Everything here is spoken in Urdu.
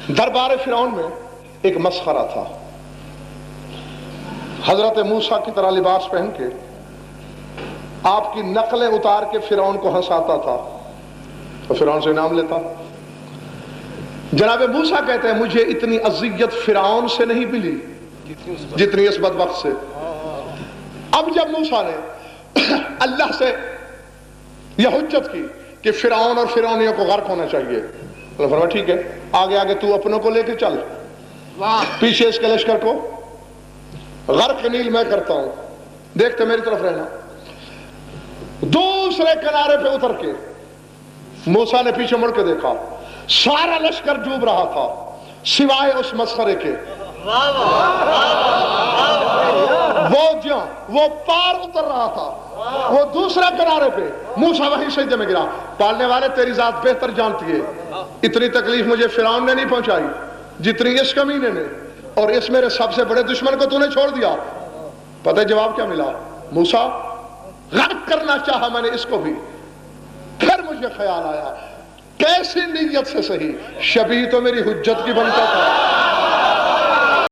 دربار فرعون میں ایک مسخرہ تھا، حضرت موسیٰ کی طرح لباس پہن کے آپ کی نقلیں اتار کے فرعون کو ہنساتا تھا اور فرعون سے انعام لیتا۔ جناب موسیٰ کہتے ہیں مجھے اتنی اذیت فرعون سے نہیں ملی جتنی اس بدبخت سے۔ اب جب موسیٰ نے اللہ سے یہ حجت کی کہ فرعون اور فرعونیوں کو غرق ہونا چاہیے، اللہ فرمایا ٹھیک ہے، آگے آگے تو اپنوں کو لے کے چل، پیچھے اس کے لشکر کو غرق نیل میں کرتا ہوں، دیکھتے میری طرف رہنا۔ دوسرے کنارے پہ اتر کے موسیٰ نے پیچھے مڑ کے دیکھا، سارا لشکر ڈوب رہا تھا سوائے اس مسخرے کے۔ وہ پار اتر رہا تھا، وہ دوسرے کنارے پہ، موسیٰ وہیں سجدے میں گرا۔ پالنے والے تیری ذات بہتر جانتی ہے، اتنی تکلیف مجھے فرعون نے نہیں پہنچائی جتنی اس کمینے نے، اور اس میرے سب سے بڑے دشمن کو تو نے چھوڑ دیا۔ پتہ ہے جواب کیا ملا؟ موسیٰ غرق کرنا چاہا میں نے اس کو بھی، پھر مجھے خیال آیا کیسی نیت سے صحیح، شبیہ تو میری حجت کی بنتا تھا۔